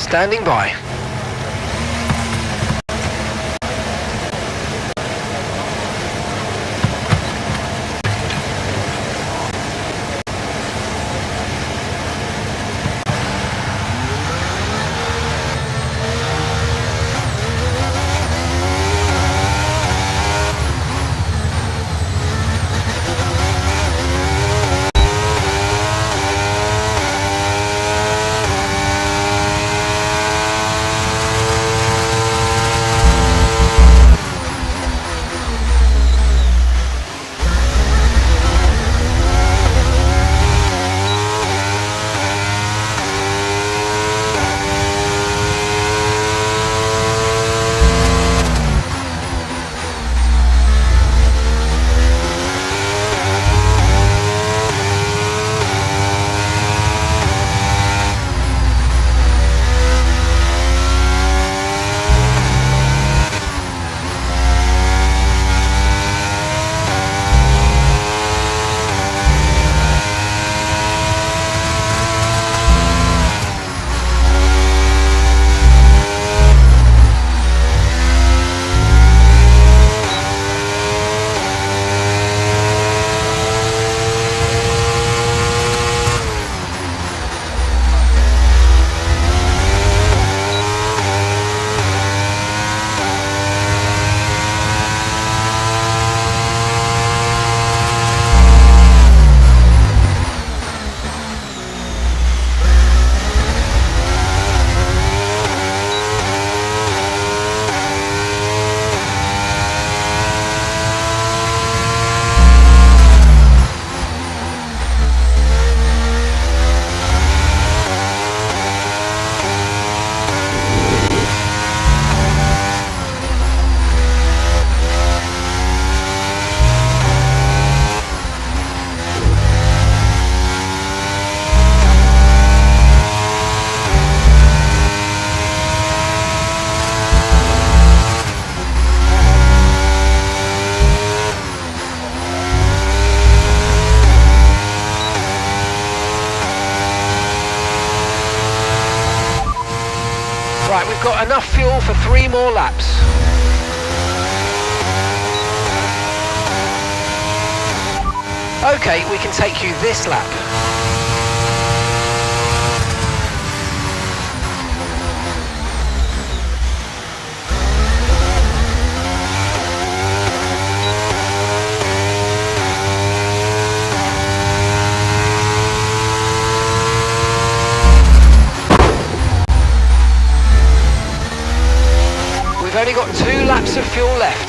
Standing by. Right, we've got enough fuel for 3 more laps. Okay, we can take you this lap. We've only got 2 laps of fuel left.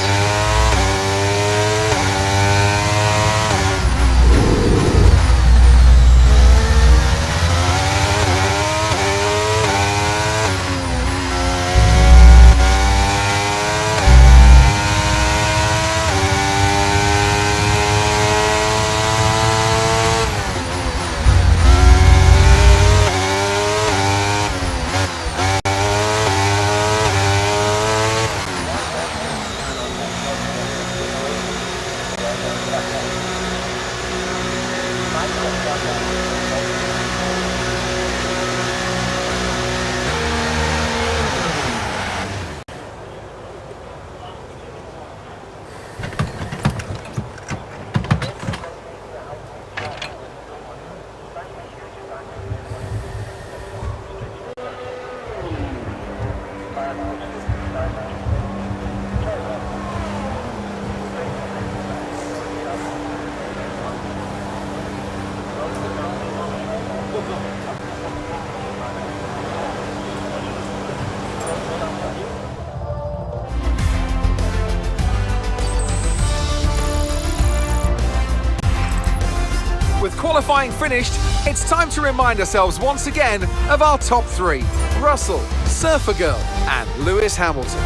With qualifying finished, it's time to remind ourselves once again of our top 3, Russell, Surfer Girl and Lewis Hamilton.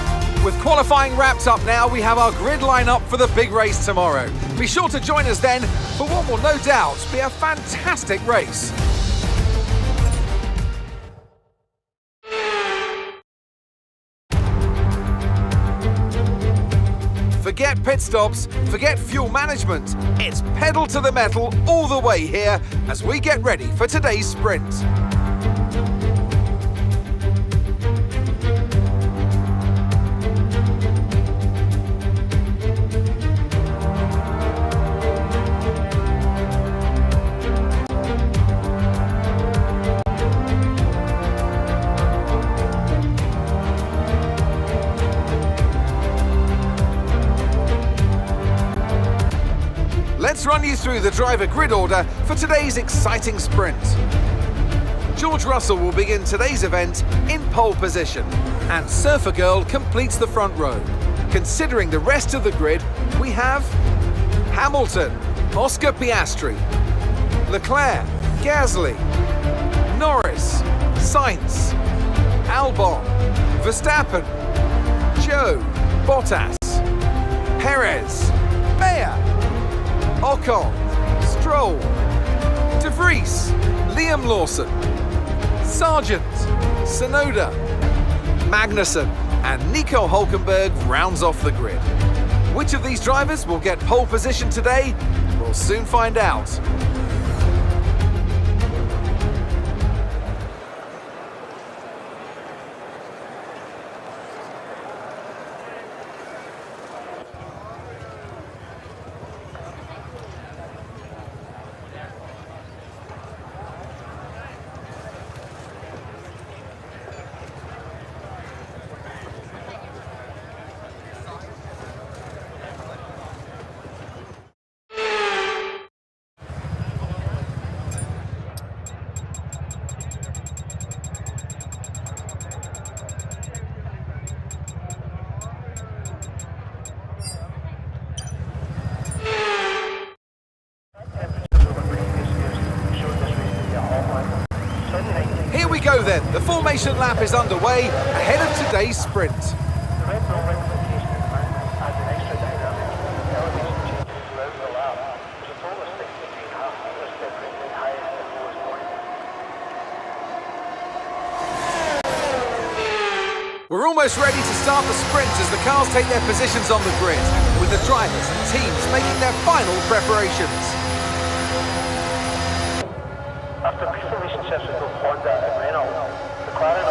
With qualifying wrapped up now, we have our grid lineup for the big race tomorrow. Be sure to join us then for what will no doubt be a fantastic race. Forget pit stops, forget fuel management. It's pedal to the metal all the way here as we get ready for today's sprint. let's run you through the driver grid order for today's exciting sprint. George Russell will begin today's event in pole position, and Surfer Girl completes the front row. Considering the rest of the grid, we have Hamilton, Oscar Piastri, Leclerc, Gasly, Norris, Sainz, Albon, Verstappen, Joe, Bottas, Perez, Mayer, Ocon, Stroll, De Vries, Liam Lawson, Sargent, Sonoda, Magnussen, and Nico Hulkenberg rounds off the grid. Which of these drivers will get pole position today? We'll soon find out. Here we go then, the formation lap is underway ahead of today's sprint. We're almost ready to start the sprint as the cars take their positions on the grid, with the drivers and teams making their final preparations. After brief relationships with both Honda and Renault, McLaren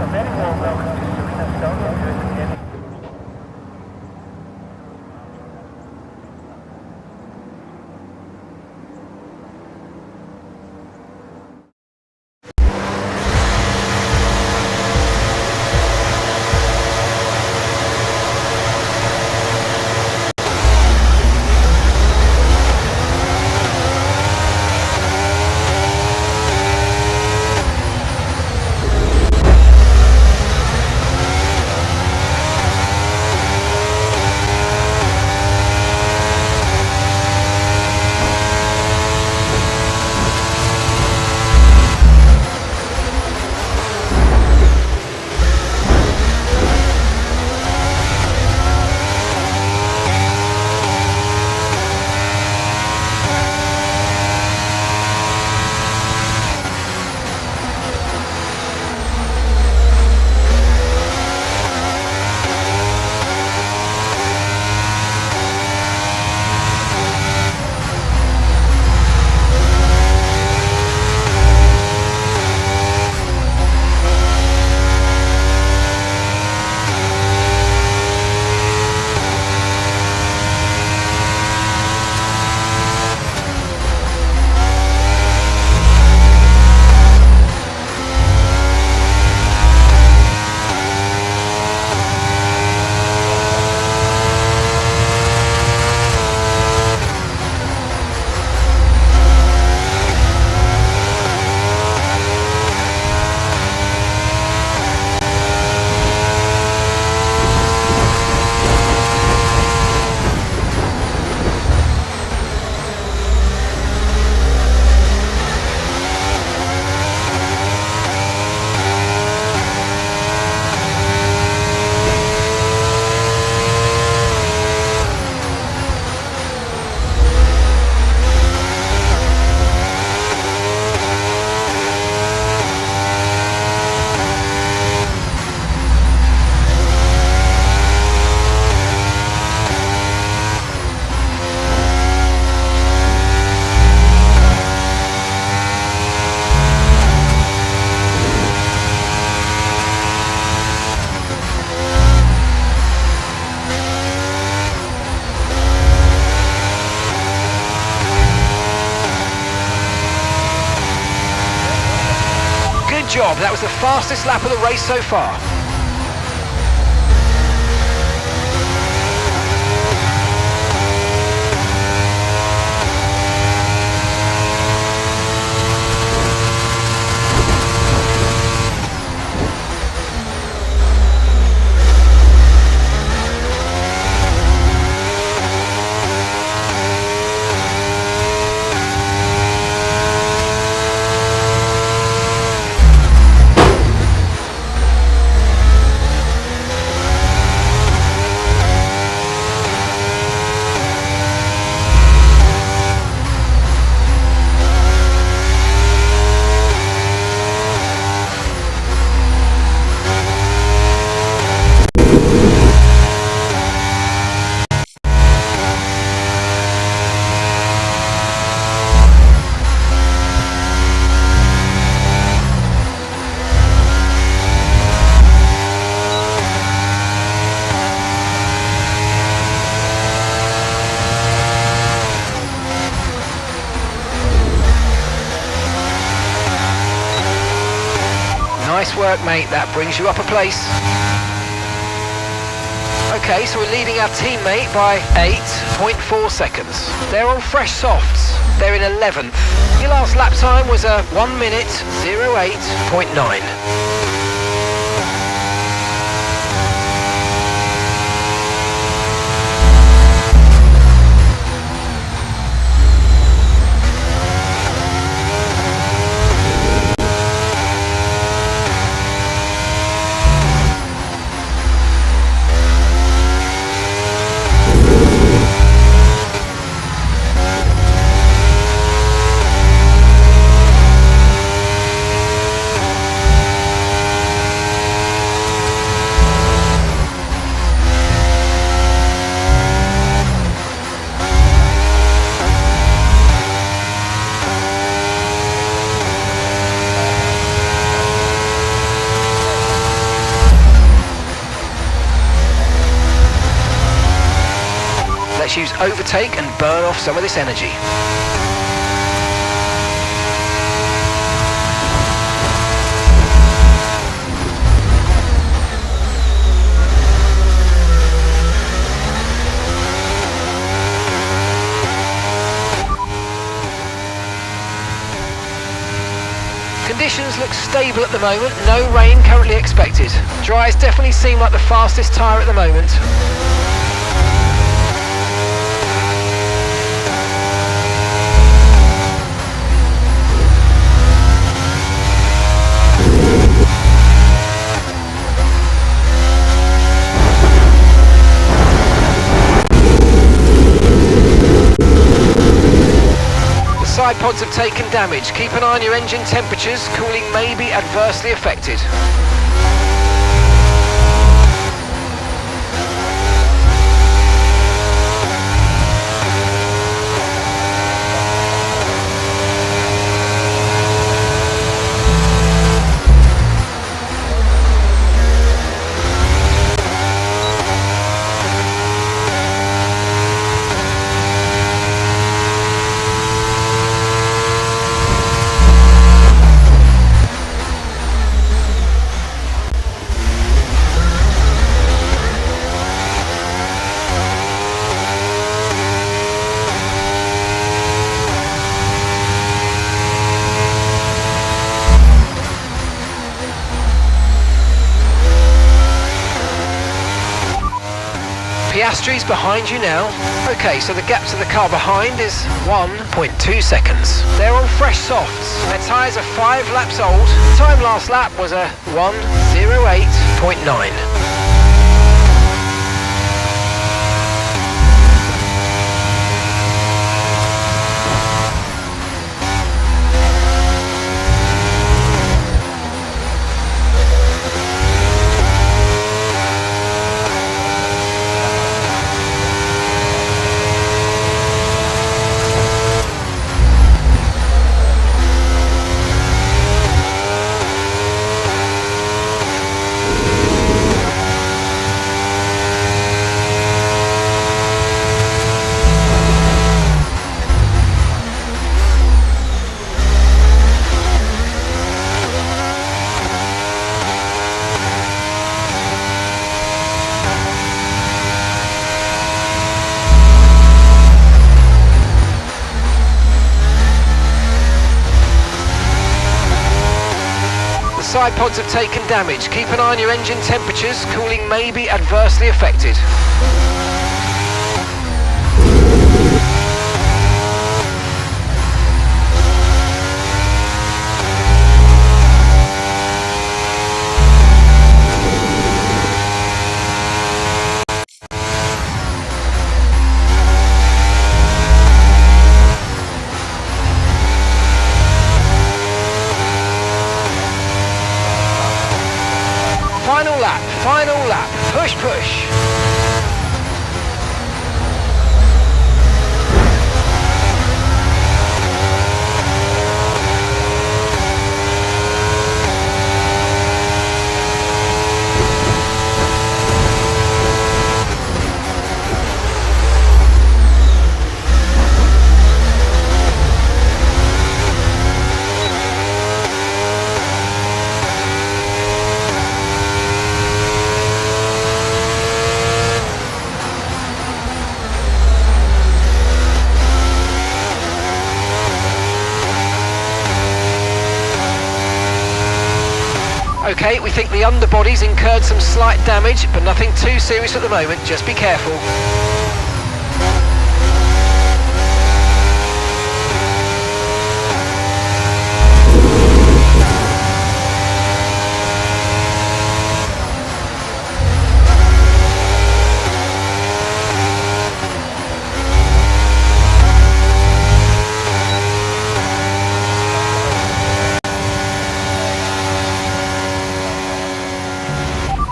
a very warm welcome to Serena Stone here in the Kenny. job. That was the fastest lap of the race so far. Nice work, mate. That brings you up a place. Okay, so we're leading our teammate by 8.4 seconds. They're on fresh softs. They're in 11th. Your last lap time was a 1 minute 08.9. Let's use overtake and burn off some of this energy. Conditions look stable at the moment, no rain currently expected. Dries definitely seem like the fastest tyre at the moment. Side pods have taken damage. Keep an eye on your engine temperatures. Cooling may be adversely affected. Piastri's behind you now. Okay, so the gap to the car behind is 1.2 seconds. They're on fresh softs. Their tyres are 5 laps old. Time last lap was a 1:08.9. glide pods have taken damage. Keep an eye on your engine temperatures. Cooling may be adversely affected. Final lap, push, push. Okay, we think the underbody's incurred some slight damage, but nothing too serious at the moment. Just be careful.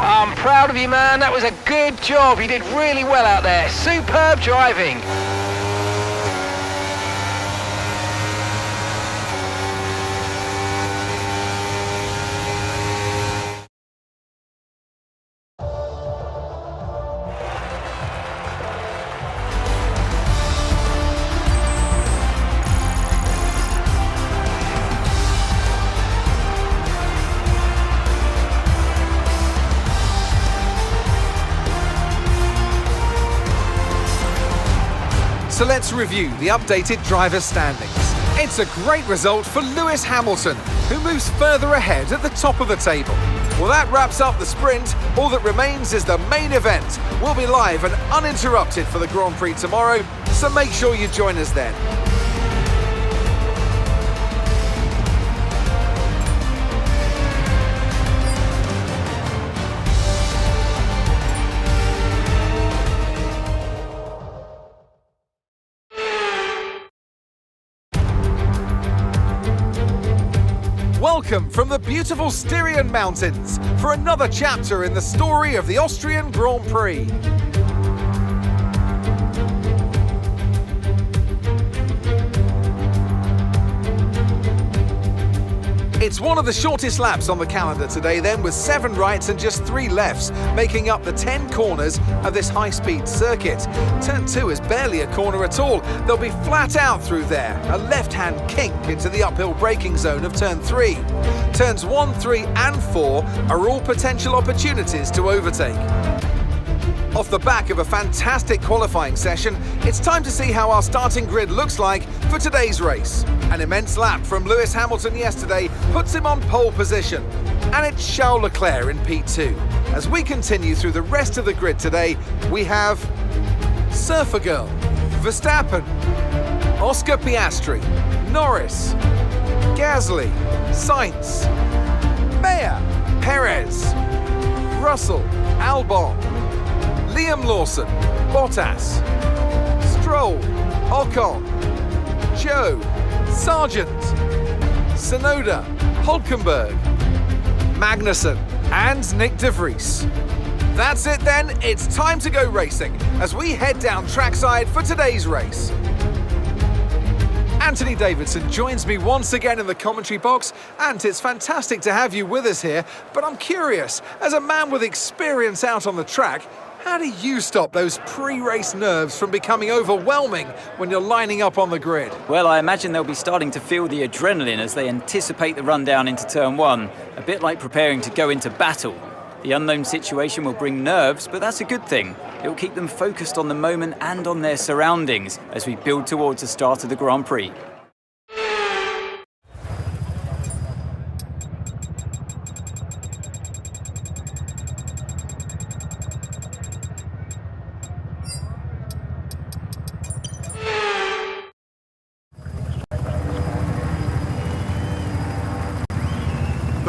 I'm proud of you, man. That was a good job. You did really well out there. Superb driving. So let's review the updated driver standings. It's a great result for Lewis Hamilton, who moves further ahead at the top of the table. Well, that wraps up the sprint. All that remains is the main event. We'll be live and uninterrupted for the Grand Prix tomorrow, so make sure you join us then. Welcome from the beautiful Styrian Mountains for another chapter in the story of the Austrian Grand Prix. It's one of the shortest laps on the calendar today then, with 7 rights and just 3 lefts, making up the 10 corners of this high-speed circuit. Turn 2 is barely a corner at all. They'll be flat out through there, a left-hand kink into the uphill braking zone of turn 3. Turns 1, 3 and 4 are all potential opportunities to overtake. Off the back of a fantastic qualifying session, it's time to see how our starting grid looks like for today's race. An immense lap from Lewis Hamilton yesterday puts him on pole position. And it's Charles Leclerc in P2. As we continue through the rest of the grid today, we have Surfer Girl, Verstappen, Oscar Piastri, Norris, Gasly, Sainz, Mayer, Perez, Russell, Albon, Liam Lawson, Bottas, Stroll, Ocon, Joe, Sargent, Sonoda, Hulkenberg, Magnussen and Nick de Vries. That's it then, it's time to go racing as we head down trackside for today's race. Anthony Davidson joins me once again in the commentary box, and it's fantastic to have you with us here, but I'm curious, as a man with experience out on the track, how do you stop those pre-race nerves from becoming overwhelming when you're lining up on the grid? Well, I imagine they'll be starting to feel the adrenaline as they anticipate the run down into turn 1, a bit like preparing to go into battle. The unknown situation will bring nerves, but that's a good thing. It will keep them focused on the moment and on their surroundings as we build towards the start of the Grand Prix.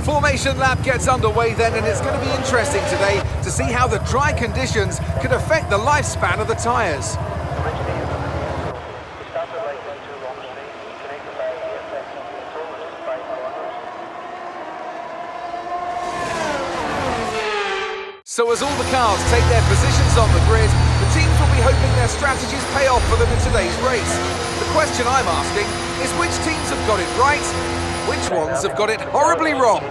The formation lap gets underway then, and it's going to be interesting today to see how the dry conditions could affect the lifespan of the tyres. So as all the cars take their positions on the grid, the teams will be hoping their strategies pay off for them in today's race. The question I'm asking is which teams have got it right, which ones have got it horribly wrong?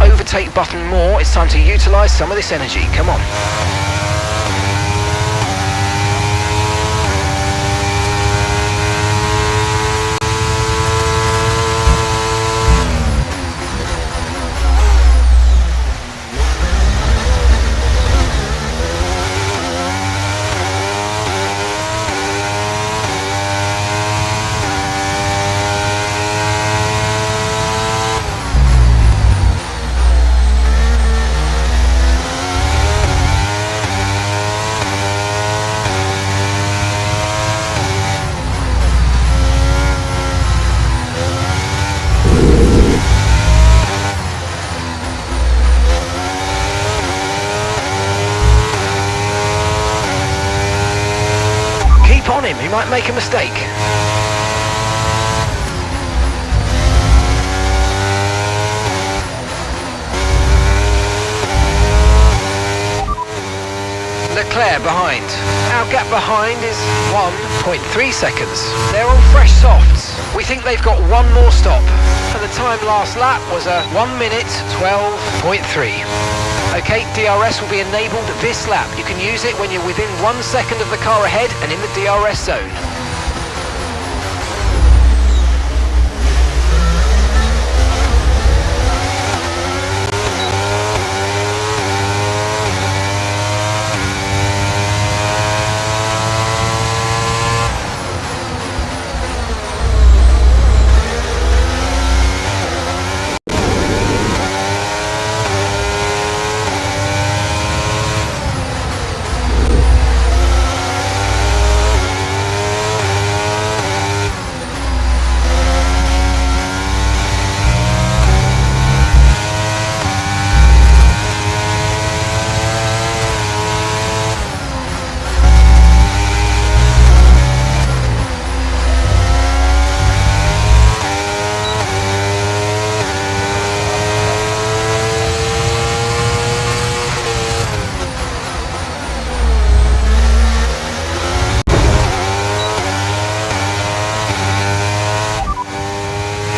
Overtake button more, it's time to utilise some of this energy, come on. On him, he might make a mistake. Leclerc behind. Our gap behind is 1.3 seconds. They're on fresh softs. We think they've got one more stop. And the time last lap was a 1 minute 12.3. Okay, DRS will be enabled this lap. You can use it when you're within 1 second of the car ahead and in the DRS zone.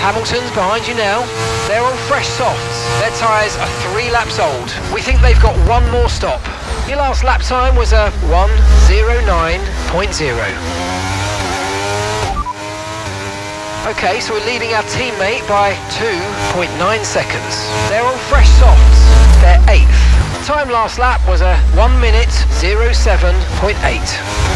Hamilton's behind you now. They're on fresh softs. Their tyres are 3 laps old. We think they've got one more stop. Your last lap time was a 1:09.0. Okay, so we're leading our teammate by 2.9 seconds. They're on fresh softs. They're 8th. Time last lap was a 1 minute 07.8.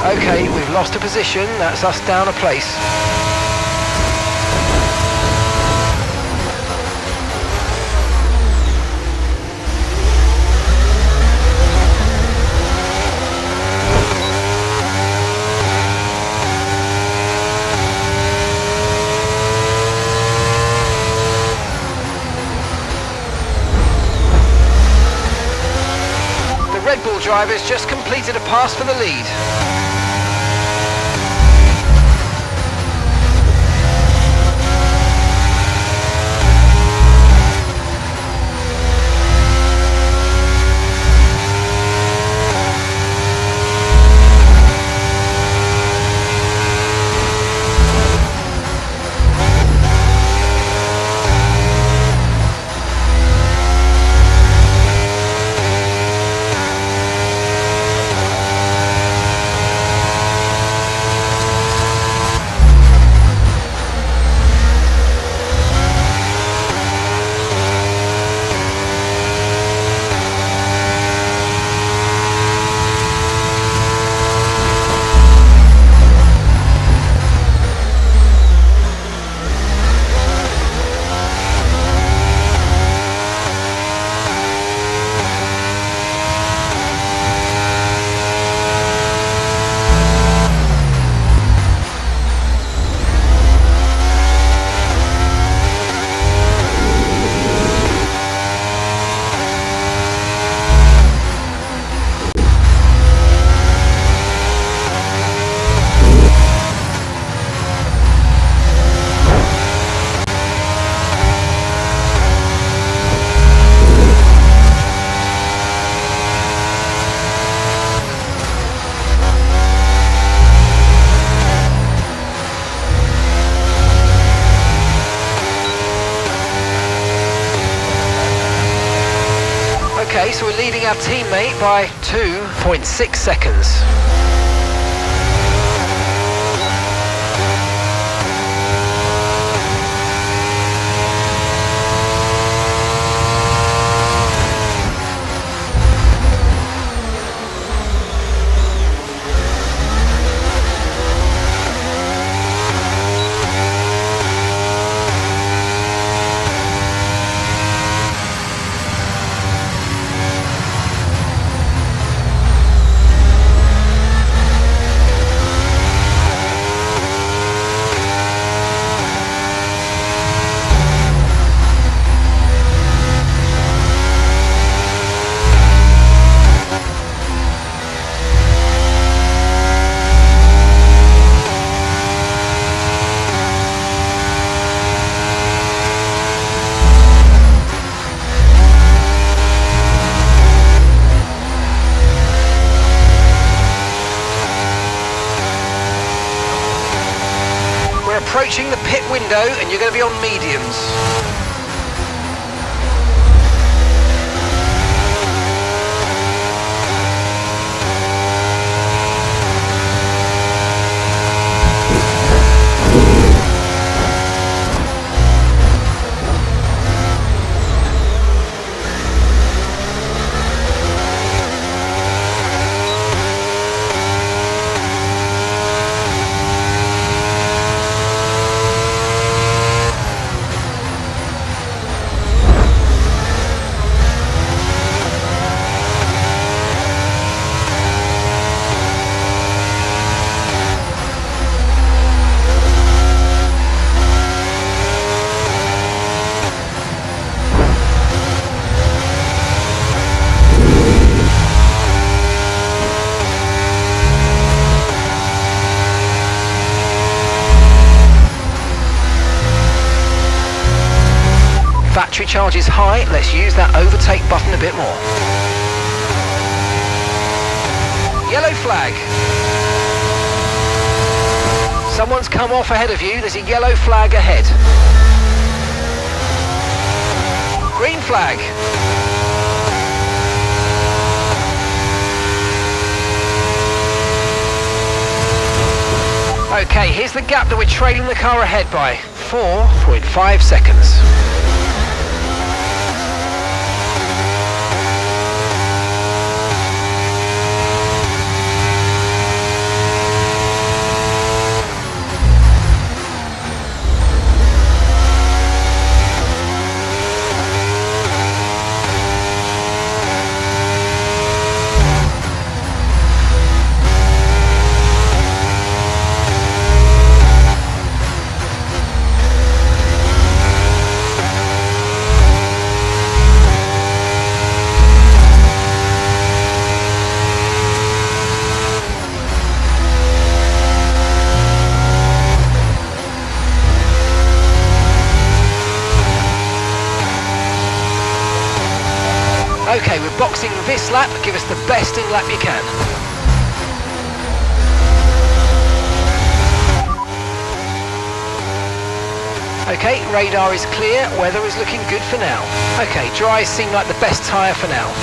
Okay, we've lost a position, that's us down a place. The Red Bull drivers just completed a pass for the lead. Okay, so we're leading our teammate by 2.6 seconds. Approaching the pit window and you're going to be on mediums. Battery charge is high, let's use that overtake button a bit more. Yellow flag. Someone's come off ahead of you, there's a yellow flag ahead. Green flag. Okay, here's the gap that we're trailing the car ahead by, 4.5 seconds. Okay, we're boxing this lap, give us the best in lap you can. Okay, radar is clear, weather is looking good for now. Okay, dries seem like the best tyre for now.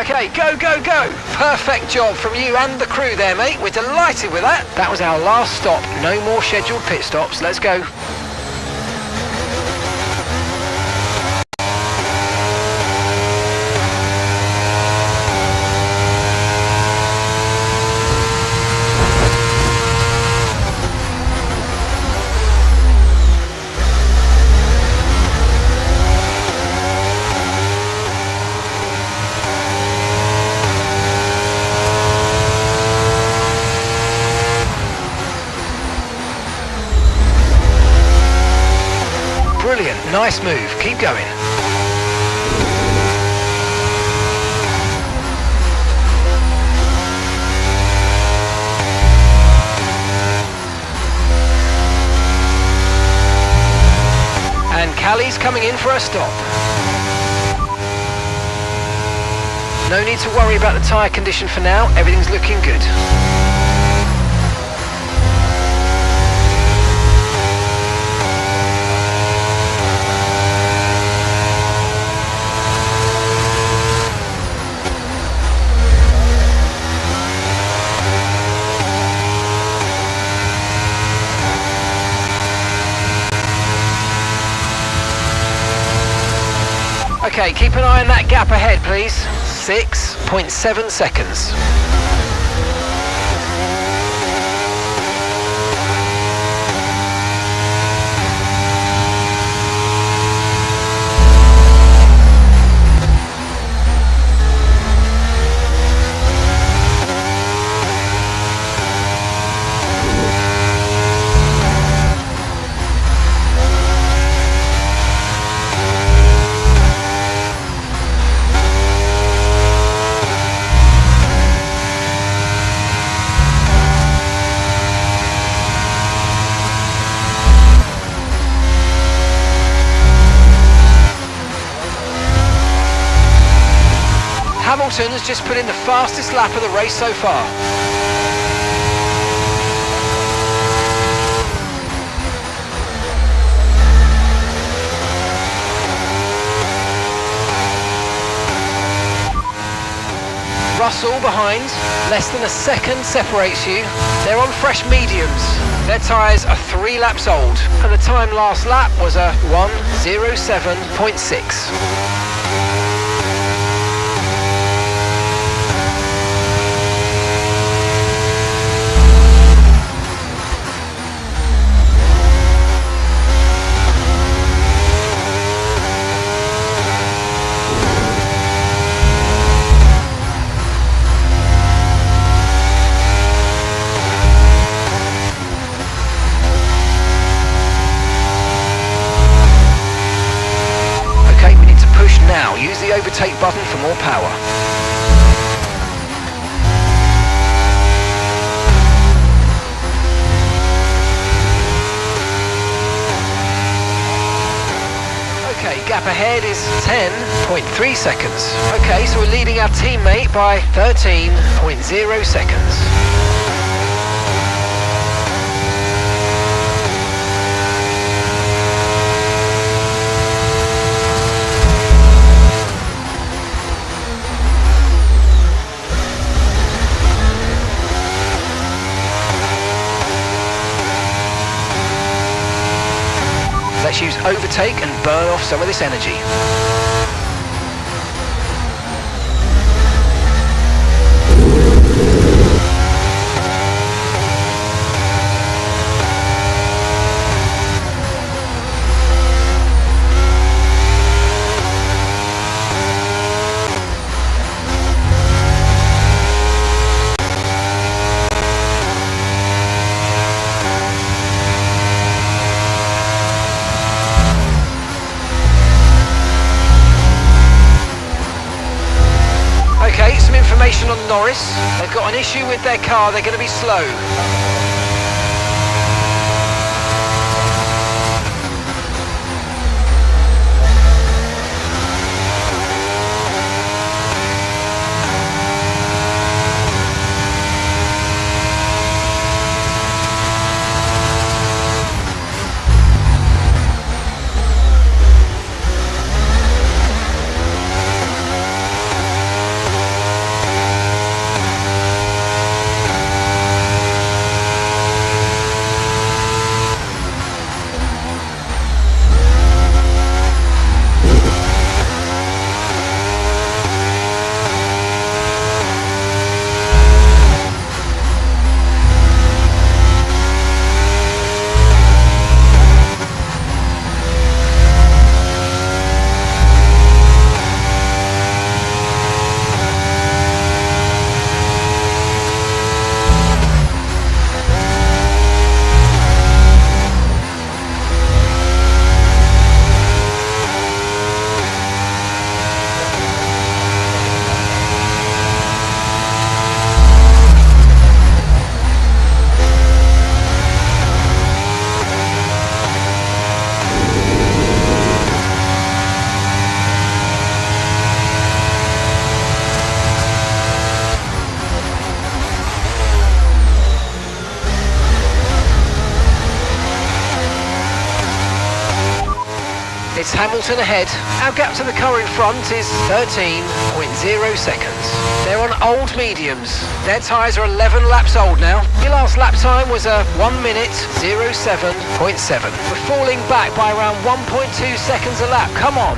Okay, go, go, go! Perfect job from you and the crew there, mate. We're delighted with that. That was our last stop. No more scheduled pit stops. Let's go. Brilliant, nice move, keep going. And Callie's coming in for a stop. No need to worry about the tyre condition for now, everything's looking good. Okay, keep an eye on that gap ahead, please. 6.7 seconds. Hamilton has just put in the fastest lap of the race so far. Russell behind, less than a second separates you. They're on fresh mediums. Their tyres are 3 laps old, and the time last lap was a 1:07.6. Now, use the overtake button for more power. Okay, gap ahead is 10.3 seconds. Okay, so we're leading our teammate by 13.0 seconds. Let's use overtake and burn off some of this energy. On Norris, they've got an issue with their car, they're going to be slow. It's Hamilton ahead. Our gap to the car in front is 13.0 seconds. They're on old mediums. Their tyres are 11 laps old now. Your last lap time was a 1 minute 07.7. We're falling back by around 1.2 seconds a lap. Come on.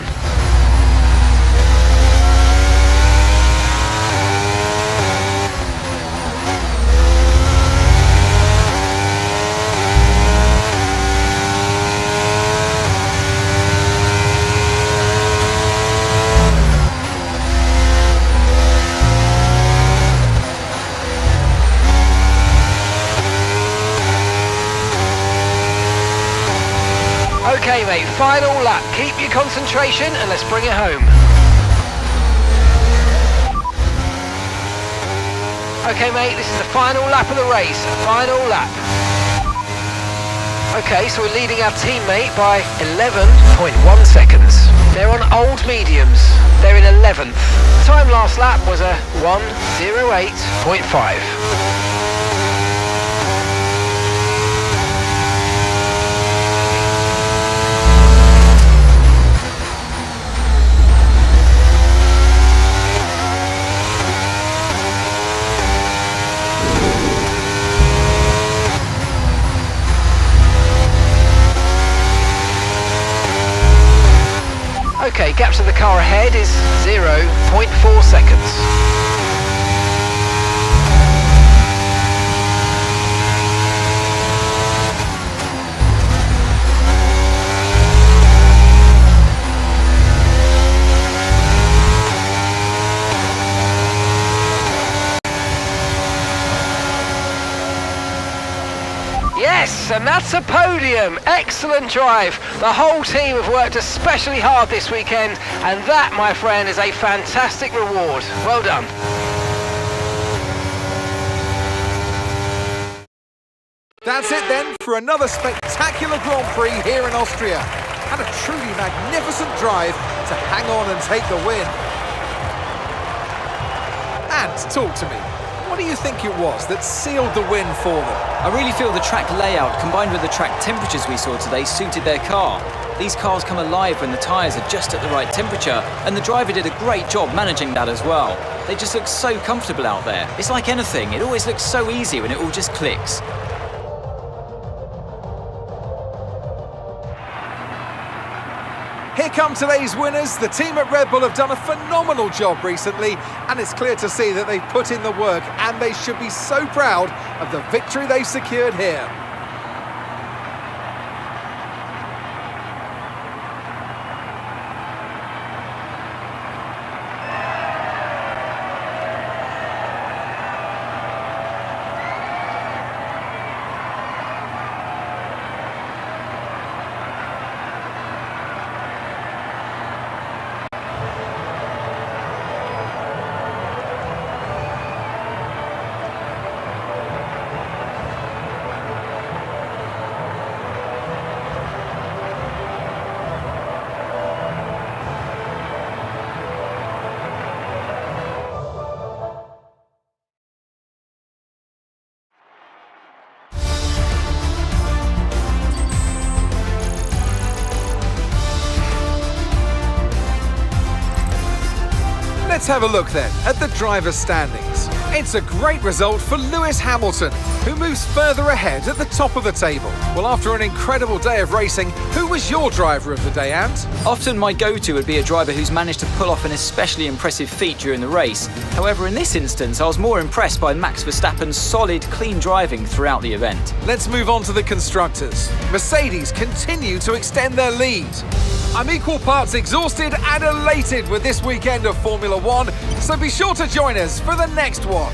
Okay mate, final lap. Keep your concentration and let's bring it home. Okay mate, this is the final lap of the race. Final lap. Okay, so we're leading our teammate by 11.1 seconds. They're on old mediums. They're in 11th. Time last lap was a 1:08.5. Okay, gap to the car ahead is 0.4 seconds. Yes, and that's a podium. Excellent drive. The whole team have worked especially hard this weekend, and that, my friend, is a fantastic reward. Well done. That's it then for another spectacular Grand Prix here in Austria. And a truly magnificent drive to hang on and take the win. And talk to me. What do you think it was that sealed the win for them? I really feel the track layout combined with the track temperatures we saw today suited their car. These cars come alive when the tyres are just at the right temperature, and the driver did a great job managing that as well. They just look so comfortable out there. It's like anything, it always looks so easy when it all just clicks. Here come today's winners. The team at Red Bull have done a phenomenal job recently, and it's clear to see that they've put in the work, and they should be so proud of the victory they've secured here. Let's have a look then at the driver's standings. It's a great result for Lewis Hamilton, who moves further ahead at the top of the table. Well, after an incredible day of racing, who was your driver of the day, Ant? Often my go-to would be a driver who's managed to pull off an especially impressive feat during the race. However, in this instance, I was more impressed by Max Verstappen's solid, clean driving throughout the event. Let's move on to the constructors. Mercedes continue to extend their lead. I'm equal parts exhausted and elated with this weekend of Formula One, so be sure to join us for the next one.